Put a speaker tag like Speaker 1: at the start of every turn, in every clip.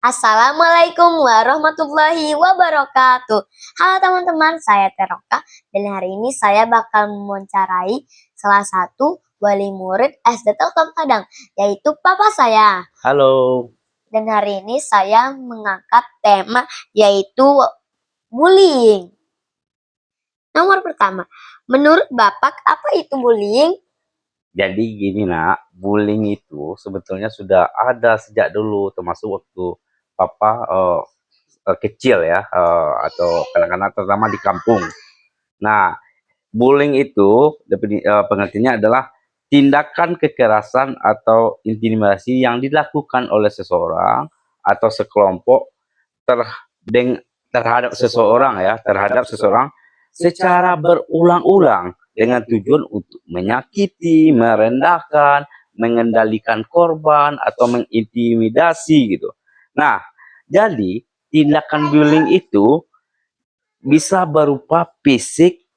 Speaker 1: Assalamualaikum warahmatullahi wabarakatuh. Halo teman-teman, saya Teroka dan hari ini saya bakal mewawancarai salah satu wali murid SD Telkom Padang, yaitu papa saya.
Speaker 2: Halo.
Speaker 1: Dan hari ini saya mengangkat tema yaitu bullying. Nomor pertama, menurut Bapak apa itu bullying?
Speaker 2: Jadi gini nak, bullying itu sebetulnya sudah ada sejak dulu, termasuk waktu papa kecil ya, atau kanak-kanak terutama di kampung. Nah, bullying itu pengertiannya adalah tindakan kekerasan atau intimidasi yang dilakukan oleh seseorang atau sekelompok terhadap seseorang secara berulang-ulang dengan tujuan untuk menyakiti, merendahkan, mengendalikan korban atau mengintimidasi gitu. Nah, jadi tindakan bullying itu bisa berupa fisik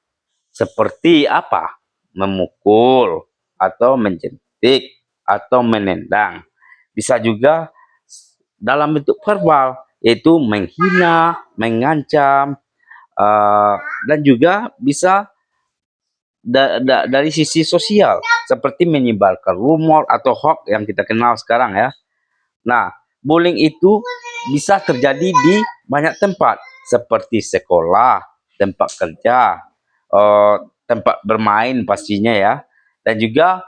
Speaker 2: seperti apa? Memukul atau menjentik atau menendang. Bisa juga dalam bentuk verbal, yaitu menghina, mengancam, dan juga bisa dari sisi sosial seperti menyebarkan rumor atau hoax yang kita kenal sekarang ya. Nah, bullying itu bisa terjadi di banyak tempat seperti sekolah, tempat kerja, tempat bermain pastinya ya, dan juga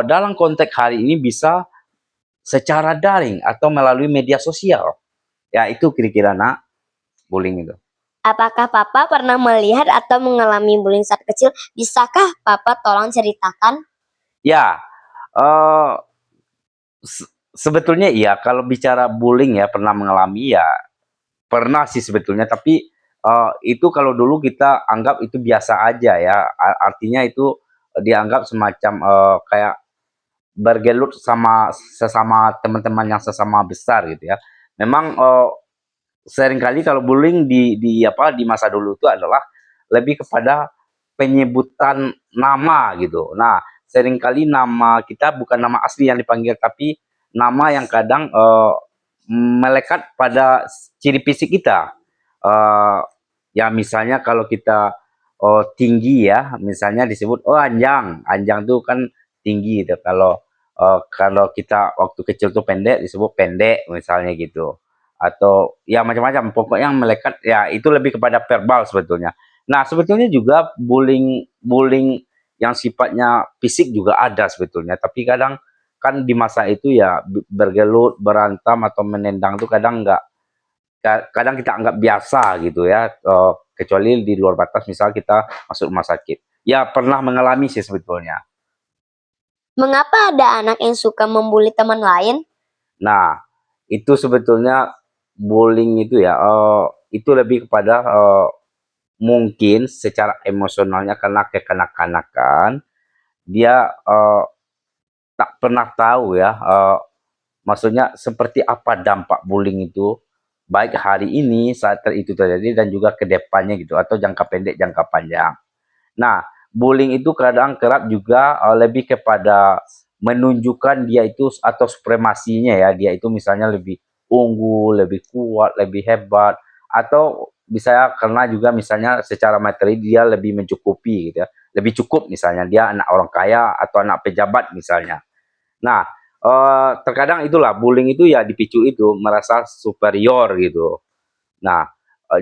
Speaker 2: dalam konteks hari ini bisa secara daring atau melalui media sosial. Ya, itu kira-kira nak bullying itu.
Speaker 1: Apakah Papa pernah melihat atau mengalami bullying saat kecil? Bisakah Papa tolong ceritakan?
Speaker 2: Ya, eh, sebetulnya iya, kalau bicara bullying ya pernah mengalami ya, pernah sih sebetulnya, tapi itu kalau dulu kita anggap itu biasa aja ya, artinya itu dianggap semacam kayak bergelut sama sesama teman-teman yang sesama besar gitu ya. Memang seringkali kalau bullying di masa dulu itu adalah lebih kepada penyebutan nama gitu. Nah, seringkali nama kita bukan nama asli yang dipanggil, tapi nama yang kadang melekat pada ciri fisik kita. Ya misalnya kalau kita tinggi ya, misalnya disebut anjang. Anjang tuh kan tinggi gitu. Kalau kita waktu kecil tuh pendek disebut pendek misalnya gitu. Atau ya macam-macam, pokoknya yang melekat ya itu lebih kepada verbal sebetulnya. Nah, sebetulnya juga bullying bullying yang sifatnya fisik juga ada sebetulnya, tapi kadang kan di masa itu ya bergelut, berantem atau menendang tuh kadang kita anggap biasa gitu ya, kecuali di luar batas misal kita masuk rumah sakit. Ya pernah mengalami sih sebetulnya.
Speaker 1: Mengapa ada anak yang suka membuli teman lain?
Speaker 2: Nah, itu sebetulnya bullying itu ya, itu lebih kepada mungkin secara emosionalnya karena kekanak-kanakan, dia tak pernah tahu ya, maksudnya seperti apa dampak bullying itu, baik hari ini saat itu terjadi dan juga ke depannya gitu, atau jangka pendek, jangka panjang. Nah, bullying itu kadang kerap juga lebih kepada menunjukkan dia itu atau supremasinya ya, dia itu misalnya lebih unggul, lebih kuat, lebih hebat, atau bisa karena juga misalnya secara materi dia lebih mencukupi gitu ya, lebih cukup misalnya dia anak orang kaya atau anak pejabat misalnya. Nah, terkadang itulah bullying itu ya dipicu itu merasa superior gitu. Nah,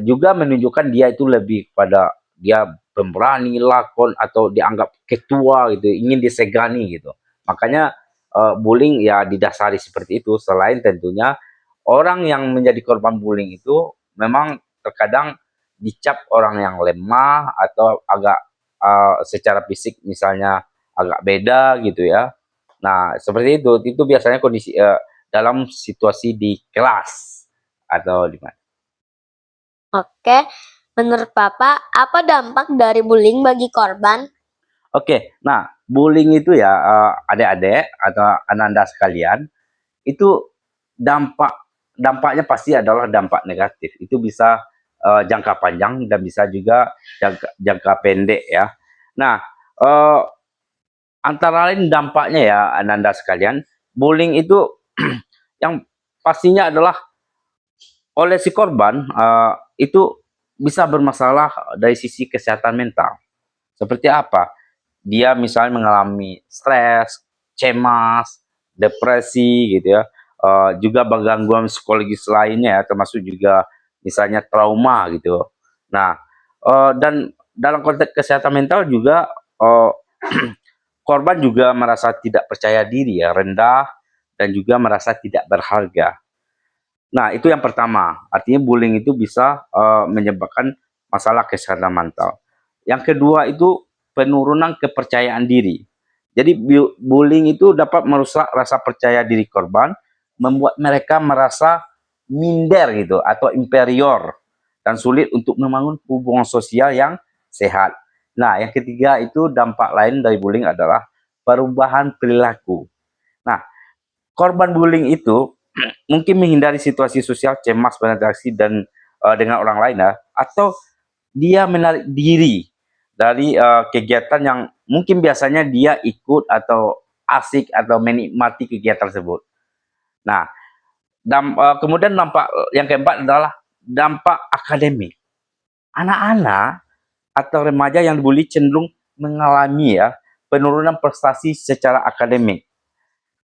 Speaker 2: juga menunjukkan dia itu lebih pada dia pemberani, lakon atau dianggap ketua gitu, ingin disegani gitu. Makanya bullying ya didasari seperti itu. Selain tentunya orang yang menjadi korban bullying itu memang terkadang dicap orang yang lemah atau agak secara fisik misalnya agak beda gitu ya. Nah, seperti itu biasanya kondisi dalam situasi di kelas atau di mana.
Speaker 1: Oke, menurut Papa, apa dampak dari bullying bagi korban?
Speaker 2: Oke, nah bullying itu ya adik-adik atau anak-anak sekalian itu dampak dampaknya pasti adalah dampak negatif. Itu bisa jangka panjang dan bisa juga jangka pendek ya. Nah, eh, antara lain dampaknya ya anak-anak sekalian, bullying itu yang pastinya adalah oleh si korban itu bisa bermasalah dari sisi kesehatan mental. Seperti apa? Dia misalnya mengalami stres, cemas, depresi gitu ya, juga gangguan psikologis lainnya ya, termasuk juga misalnya trauma gitu. Nah, dan dalam konteks kesehatan mental juga eh, korban juga merasa tidak percaya diri ya, rendah dan juga merasa tidak berharga. Nah, itu yang pertama. Artinya bullying itu bisa menyebabkan masalah kesehatan mental. Yang kedua itu penurunan kepercayaan diri. Jadi bullying itu dapat merusak rasa percaya diri korban, membuat mereka merasa minder gitu atau inferior dan sulit untuk membangun hubungan sosial yang sehat. Nah, yang ketiga itu dampak lain dari bullying adalah perubahan perilaku. Nah, korban bullying itu mungkin menghindari situasi sosial, cemas berinteraksi dan dengan orang lain ya, atau dia menarik diri dari kegiatan yang mungkin biasanya dia ikut atau asik atau menikmati kegiatan tersebut. Nah, kemudian dampak yang keempat adalah dampak akademik. Anak-anak atau remaja yang dibully cenderung mengalami ya penurunan prestasi secara akademik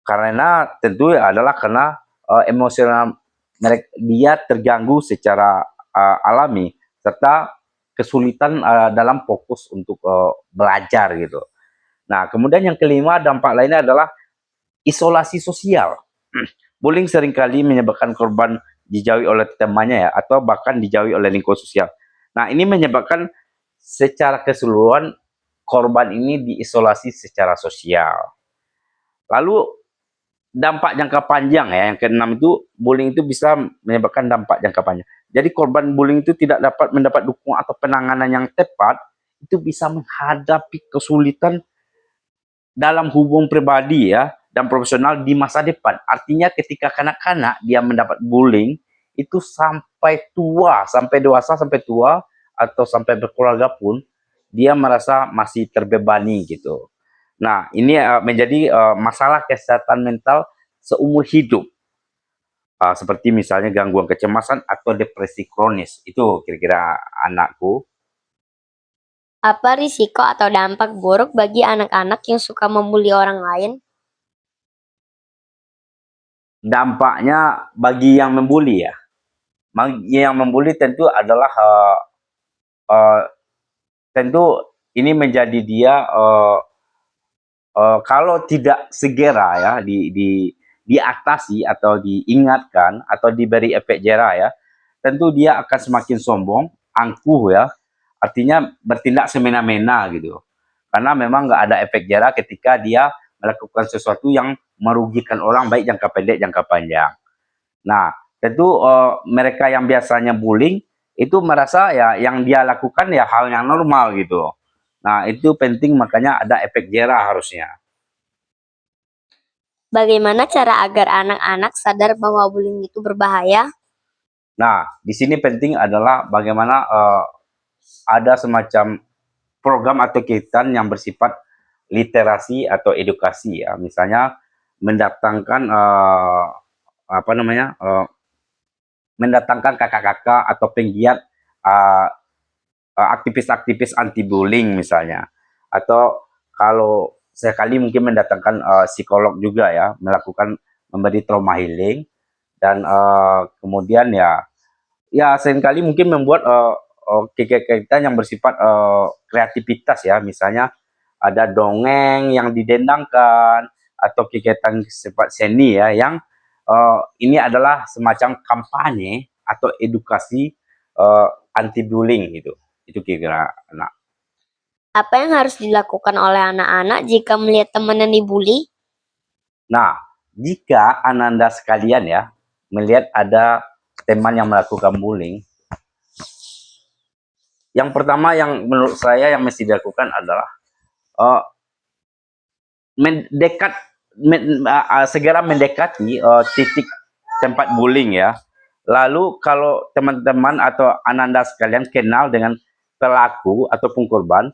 Speaker 2: karena tentu adalah karena emosional mereka dia terganggu secara alami serta kesulitan dalam fokus untuk belajar gitu. Nah, kemudian yang kelima dampak lainnya adalah isolasi sosial. Bullying seringkali menyebabkan korban dijauhi oleh temannya ya atau bahkan dijauhi oleh lingkungan sosial. Nah, ini menyebabkan secara keseluruhan korban ini diisolasi secara sosial. Lalu dampak jangka panjang ya, yang keenam itu bullying itu bisa menyebabkan dampak jangka panjang. Jadi korban bullying itu tidak dapat mendapat dukungan atau penanganan yang tepat, itu bisa menghadapi kesulitan dalam hubungan pribadi ya dan profesional di masa depan. Artinya ketika kanak-kanak dia mendapat bullying itu sampai tua, sampai dewasa, sampai tua atau sampai berkeluarga pun dia merasa masih terbebani gitu. Nah, ini menjadi masalah kesehatan mental seumur hidup. Seperti misalnya gangguan kecemasan atau depresi kronis. Itu kira-kira anakku.
Speaker 1: Apa risiko atau dampak buruk bagi anak-anak yang suka membuli orang lain?
Speaker 2: Dampaknya bagi yang membuli ya. Bagi yang membuli tentu adalah uh, tentu ini menjadi dia kalau tidak segera ya diatasi atau diingatkan atau diberi efek jerah ya, tentu dia akan semakin sombong, angkuh ya, artinya bertindak semena-mena gitu. Karena memang nggak ada efek jerah ketika dia melakukan sesuatu yang merugikan orang baik jangka pendek, jangka panjang. Nah, tentu mereka yang biasanya bullying itu merasa ya yang dia lakukan ya hal yang normal gitu. Nah, itu penting makanya ada efek jerah harusnya.
Speaker 1: Bagaimana cara agar anak-anak sadar bahwa bullying itu berbahaya?
Speaker 2: Nah, di sini penting adalah bagaimana ada semacam program atau kegiatan yang bersifat literasi atau edukasi ya. Misalnya mendatangkan apa namanya mendatangkan kakak-kakak atau penggiat uh, aktivis-aktivis anti bullying misalnya, atau kalau sekali mungkin mendatangkan psikolog juga ya, melakukan memberi trauma healing dan kemudian ya seringkali mungkin membuat kegiatan yang bersifat kreativitas ya, misalnya ada dongeng yang didendangkan atau kegiatan sifat seni ya yang ini adalah semacam kampanye atau edukasi anti bullying gitu. Itu kira-kira. Nah,
Speaker 1: Apa yang harus dilakukan oleh anak-anak jika melihat teman yang dibully?
Speaker 2: nah, jika Ananda sekalian ya melihat ada teman yang melakukan bullying, yang pertama yang menurut saya yang mesti dilakukan adalah uh, mendekat segera mendekati titik tempat bullying ya. Lalu kalau teman-teman atau Ananda sekalian kenal dengan pelaku ataupun korban,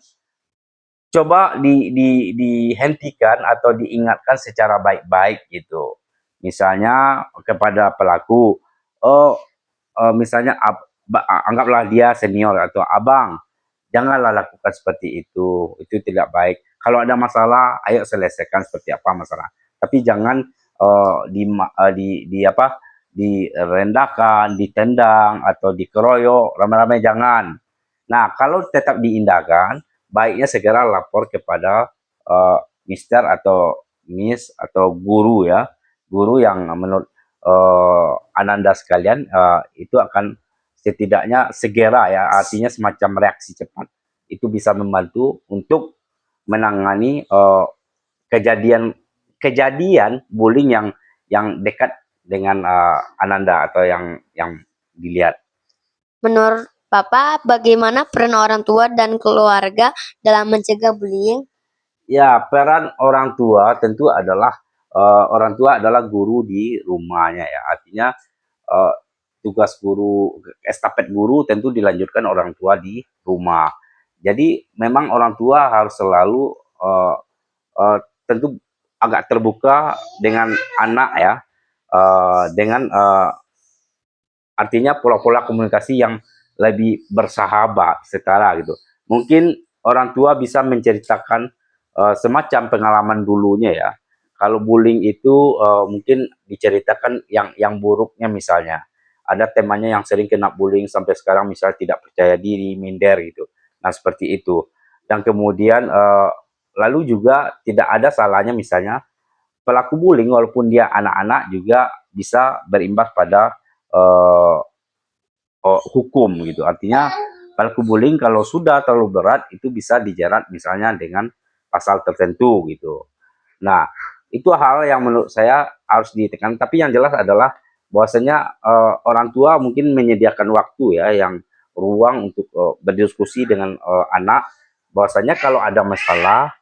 Speaker 2: coba dihentikan atau diingatkan secara baik-baik gitu. Misalnya kepada pelaku, oh misalnya anggaplah dia senior atau abang, janganlah lakukan seperti itu tidak baik. Kalau ada masalah, ayo selesaikan seperti apa masalah. Tapi jangan di apa, direndahkan, ditendang atau dikeroyok ramai-ramai, jangan. Nah, kalau tetap diindahkan, baiknya segera lapor kepada eh, Mister atau Miss atau guru ya, guru yang menurut Ananda sekalian itu akan setidaknya segera ya, artinya semacam reaksi cepat itu bisa membantu untuk menangani kejadian kejadian bullying yang dekat dengan Ananda atau yang dilihat.
Speaker 1: Menurut Papa, bagaimana peran orang tua dan keluarga dalam mencegah bullying?
Speaker 2: Ya, peran orang tua tentu adalah orang tua adalah guru di rumahnya ya. Artinya eh, tugas guru, estafet guru tentu dilanjutkan orang tua di rumah. Jadi memang orang tua harus selalu eh, eh, tentu agak terbuka dengan anak ya, dengan artinya pola-pola komunikasi yang lebih bersahabat setara gitu. Mungkin orang tua bisa menceritakan semacam pengalaman dulunya ya. Kalau bullying itu mungkin diceritakan yang buruknya misalnya. Ada temannya yang sering kena bullying sampai sekarang misalnya tidak percaya diri, minder gitu. Nah, seperti itu. Dan kemudian lalu juga tidak ada salahnya misalnya pelaku bullying walaupun dia anak-anak juga bisa berimbas pada eh, hukum gitu. Artinya pelaku bullying kalau sudah terlalu berat itu bisa dijerat misalnya dengan pasal tertentu gitu. Nah, itu hal yang menurut saya harus ditekan. Tapi yang jelas adalah bahwasanya orang tua mungkin menyediakan waktu ya, yang ruang untuk berdiskusi dengan anak. Bahwasanya kalau ada masalah,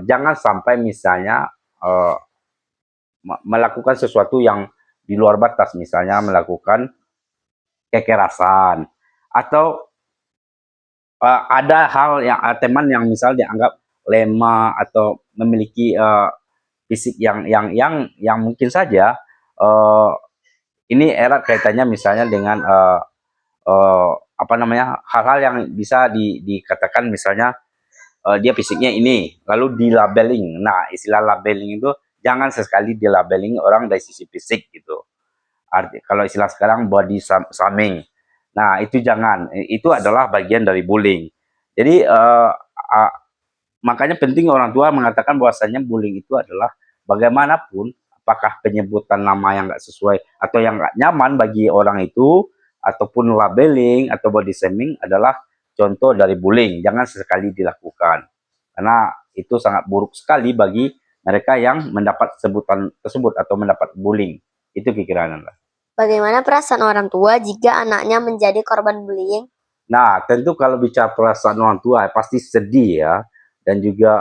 Speaker 2: jangan sampai misalnya eh, melakukan sesuatu yang di luar batas, misalnya melakukan kekerasan atau ada hal yang teman yang misal dianggap lemah atau memiliki fisik yang mungkin saja uh, ini erat kaitannya misalnya dengan apa namanya, hal-hal yang bisa dikatakan misalnya dia fisiknya ini lalu dilabeling. Nah, istilah labeling itu jangan sesekali dilabeling orang dari sisi fisik gitu. Kalau istilah sekarang body shaming. Nah, itu jangan. Itu adalah bagian dari bullying. Jadi makanya penting orang tua mengatakan bahwasanya bullying itu adalah bagaimanapun, apakah penyebutan nama yang nggak sesuai atau yang nggak nyaman bagi orang itu, ataupun labeling atau body shaming adalah contoh dari bullying. Jangan sesekali dilakukan. Karena itu sangat buruk sekali bagi mereka yang mendapat sebutan tersebut atau mendapat bullying. Itu pikiran Anda.
Speaker 1: Bagaimana perasaan orang tua jika anaknya menjadi korban bullying?
Speaker 2: Nah, tentu kalau bicara perasaan orang tua pasti sedih ya, dan juga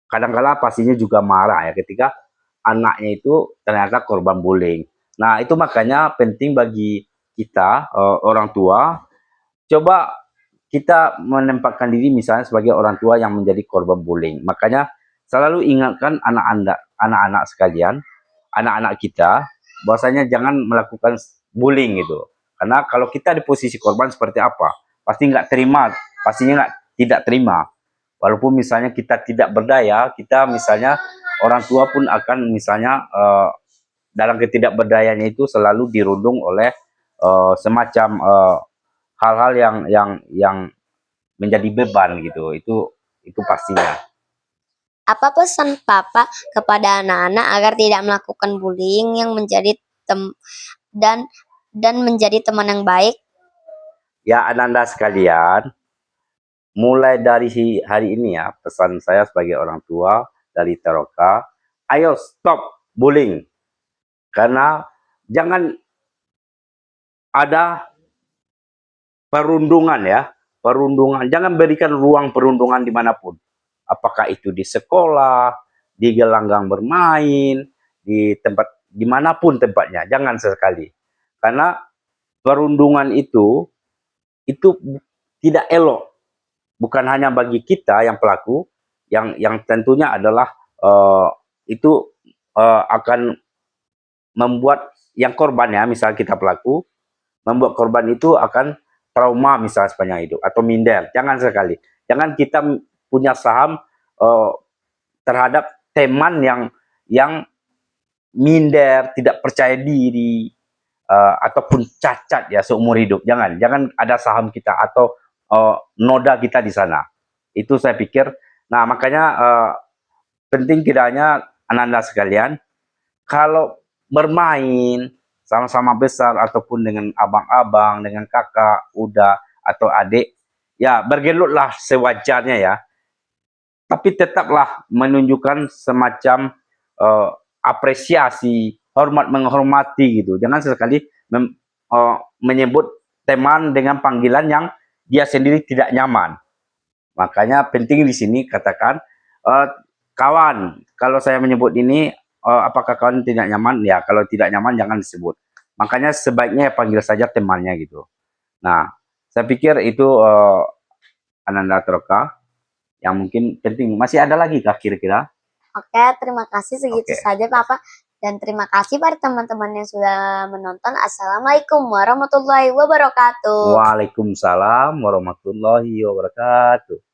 Speaker 2: kadang-kala pastinya juga marah ya ketika anaknya itu ternyata korban bullying. Nah, itu makanya penting bagi kita orang tua, coba kita menempatkan diri misalnya sebagai orang tua yang menjadi korban bullying. Makanya selalu ingatkan anak-anak sekalian, anak-anak kita, bahwasanya jangan melakukan bullying gitu. Karena kalau kita di posisi korban seperti apa, pasti nggak terima, pastinya nggak tidak terima. Walaupun misalnya kita tidak berdaya, kita misalnya orang tua pun akan misalnya dalam ketidakberdayanya itu selalu dirundung oleh semacam hal-hal yang menjadi beban gitu. Itu pastinya.
Speaker 1: Apa pesan Papa kepada anak-anak agar tidak melakukan bullying yang menjadi tem dan menjadi teman yang baik?
Speaker 2: Ya, Ananda sekalian, mulai dari hari ini ya, pesan saya sebagai orang tua dari Teroka, ayo stop bullying. Karena jangan ada perundungan ya, perundungan. Jangan berikan ruang perundungan dimanapun. Apakah itu di sekolah, di gelanggang bermain, di tempat dimanapun tempatnya. Jangan sesekali. Karena perundungan itu tidak elok. Bukan hanya bagi kita yang pelaku, yang tentunya adalah itu akan membuat yang korban ya, misal kita pelaku, membuat korban itu akan trauma misal sepanjang hidup atau minder. Jangan sekali. Jangan kita punya saham terhadap teman yang minder, tidak percaya diri, ataupun cacat ya seumur hidup. Jangan ada saham kita atau noda kita di sana. Itu saya pikir. Nah, makanya penting kiranya Ananda sekalian, kalau bermain sama-sama besar ataupun dengan abang-abang, dengan kakak, udah atau adik, ya bergelutlah sewajarnya ya. Tapi tetaplah menunjukkan semacam apresiasi, hormat menghormati gitu. Jangan sesekali menyebut teman dengan panggilan yang dia sendiri tidak nyaman. Makanya penting di sini katakan, kawan, kalau saya menyebut ini, apakah kawan tidak nyaman? Ya, kalau tidak nyaman jangan disebut. Makanya sebaiknya panggil saja temannya gitu. Nah, saya pikir itu Ananda Troka yang mungkin penting. Masih ada lagi kah kira-kira?
Speaker 1: Oke, terima kasih segitu
Speaker 2: Oke.
Speaker 1: saja Papa. Dan terima kasih pada teman-teman yang sudah menonton. Assalamualaikum warahmatullahi wabarakatuh.
Speaker 2: Waalaikumsalam warahmatullahi wabarakatuh.